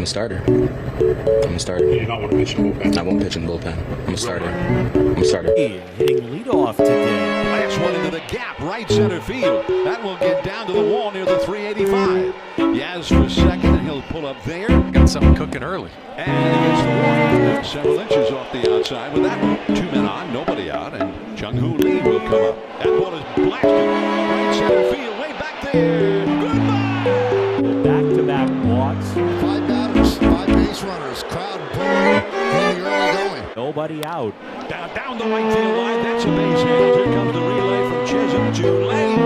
I'm a starter. I'm a starter. You don't want to pitch in the bullpen. I won't pitch in the bullpen. I'm a starter. I'm a starter. Hitting leadoff today. Last one into the gap, right center field. That will get down to the wall near the 385. Yaz for second, and he'll pull up there. Got something cooking early. And it's the one. Several inches off the outside with that one. 2 men on, nobody out, and Jung-Hoo Lee will come up. That ball is blasted. Right center field, way back there. Goodbye! Back-to-back walks. 5 batters, 5 base runners. Crowd pulling in the early going. Nobody out. Down the right field line. That's a base hit. Here comes the relay from Chisholm to Lane.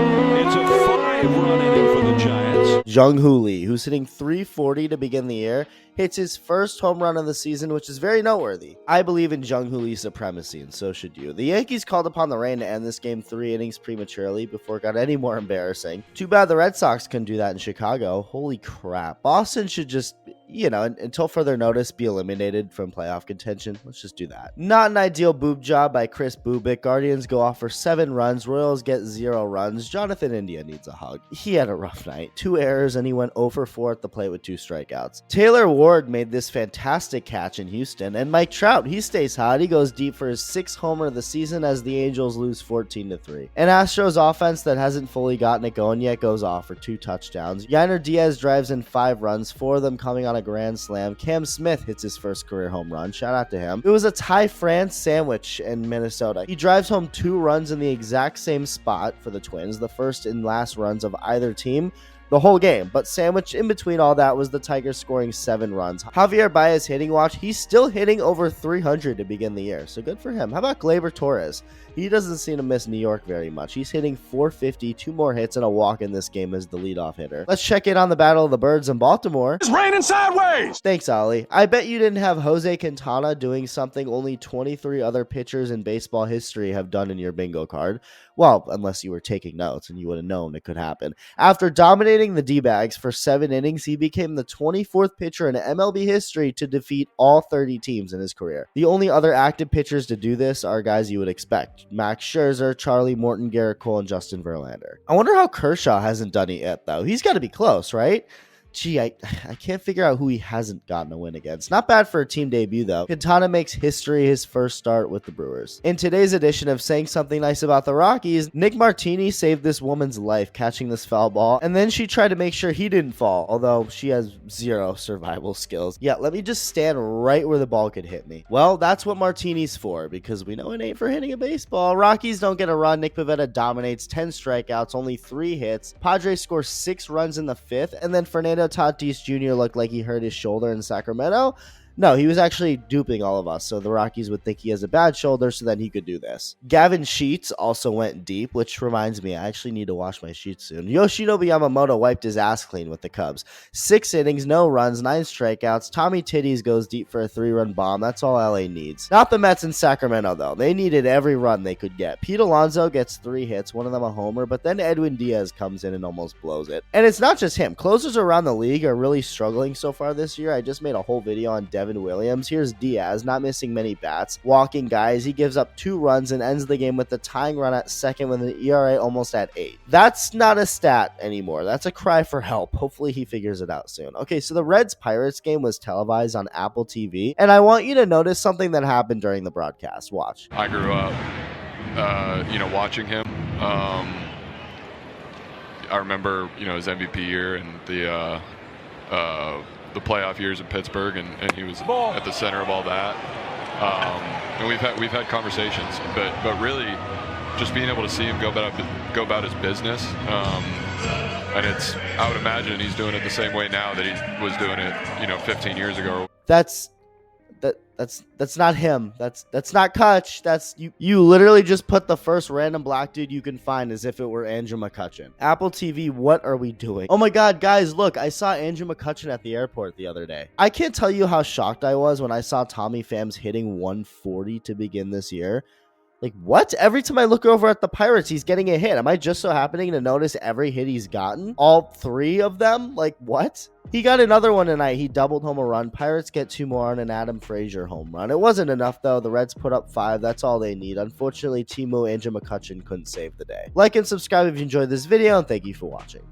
It's a 5-run inning for the Giants. Jung-Hoo Lee, who's hitting .340 to begin the year, hits his first home run of the season, which is very noteworthy. I believe in Jung-Hoo Lee's supremacy, and so should you. The Yankees called upon the rain to end this game 3 innings prematurely before it got any more embarrassing. Too bad the Red Sox couldn't do that in Chicago. Holy crap. Boston should just, until further notice, be eliminated from playoff contention. Let's just do that. Not an ideal boob job by Chris Bubik. Guardians go off for 7 runs. Royals get 0 runs. Jonathan India needs a hug. He had a rough night. 2 errors, and he went 0 for 4 at the plate with 2 strikeouts. Taylor Ward made this fantastic catch in Houston, and Mike Trout, he stays hot. He goes deep for his 6th homer of the season as the Angels lose 14-3. And Astros offense that hasn't fully gotten it going yet goes off for 2 touchdowns. Yainer Diaz drives in 5 runs, 4 of them coming on a grand slam. Cam Smith hits his first career home run. Shout out to him. It was a Ty France sandwich in Minnesota. He drives home 2 runs in the exact same spot for the Twins, the first and last runs of either team the whole game, but sandwiched in between all that was the Tigers scoring 7 runs. Javier Baez hitting watch, he's still hitting over 300 to begin the year, so good for him. How about Gleyber Torres? He doesn't seem to miss New York very much. He's hitting .450, 2 more hits and a walk in this game as the leadoff hitter. Let's check in on the Battle of the Birds in Baltimore. It's raining sideways! Thanks, Ollie. I bet you didn't have Jose Quintana doing something only 23 other pitchers in baseball history have done in your bingo card. Well, unless you were taking notes and you would have known it could happen. After dominating the D-bags for 7 innings, he became the 24th pitcher in MLB history to defeat all 30 teams in his career. The only other active pitchers to do this are guys you would expect: Max Scherzer, Charlie Morton, Garrett Cole, and Justin Verlander. I wonder how Kershaw hasn't done it yet, though. He's got to be close, right? Gee, I can't figure out who he hasn't gotten a win against. Not bad for a team debut, though. Quintana makes history his first start with the Brewers. In today's edition of Saying Something Nice About the Rockies, Nick Martini saved this woman's life catching this foul ball, and then she tried to make sure he didn't fall, although she has 0 survival skills. Yeah, let me just stand right where the ball could hit me. Well, that's what Martini's for, because we know it ain't for hitting a baseball. Rockies don't get a run. Nick Pivetta dominates, 10 strikeouts, only 3 hits. Padres score 6 runs in the 5th, and then Fernando Tatis Jr. looked like he hurt his shoulder in Sacramento. No, he was actually duping all of us, so the Rockies would think he has a bad shoulder, so then he could do this. Gavin Sheets also went deep, which reminds me, I actually need to wash my sheets soon. Yoshinobu Yamamoto wiped his ass clean with the Cubs. 6 innings, no runs, 9 strikeouts. Tommy Titties goes deep for a 3-run bomb. That's all LA needs. Not the Mets in Sacramento, though. They needed every run they could get. Pete Alonso gets 3 hits, one of them a homer, but then Edwin Diaz comes in and almost blows it. And it's not just him. Closers around the league are really struggling so far this year. I just made a whole video on Devin Williams. Here's Diaz, not missing many bats, walking guys. He gives up 2 runs and ends the game with the tying run at second with an ERA almost at 8. That's not a stat anymore. That's a cry for help. Hopefully he figures it out soon. Okay, so the Reds-Pirates game was televised on Apple TV, and I want you to notice something that happened during the broadcast. Watch. I grew up, watching him. I remember, his MVP year and the playoff years in Pittsburgh, and he was at the center of all that. And we've had conversations, but really, just being able to see him go about his business, and I would imagine he's doing it the same way now that he was doing it, 15 years ago. That's not him. That's not Kutch. That's you literally just put the first random black dude you can find as if it were Andrew McCutchen. Apple TV, what are we doing? Oh my god, guys, look, I saw Andrew McCutchen at the airport the other day. I can't tell you how shocked I was when I saw Tommy Phams hitting 140 to begin this year. Like, what? Every time I look over at the Pirates, he's getting a hit. Am I just so happening to notice every hit he's gotten? All 3 of them? Like, what? He got another one tonight. He doubled home a run. Pirates get 2 more on an Adam Frazier home run. It wasn't enough, though. The Reds put up 5. That's all they need. Unfortunately, Timo Andrew McCutchen couldn't save the day. Like and subscribe if you enjoyed this video, and thank you for watching.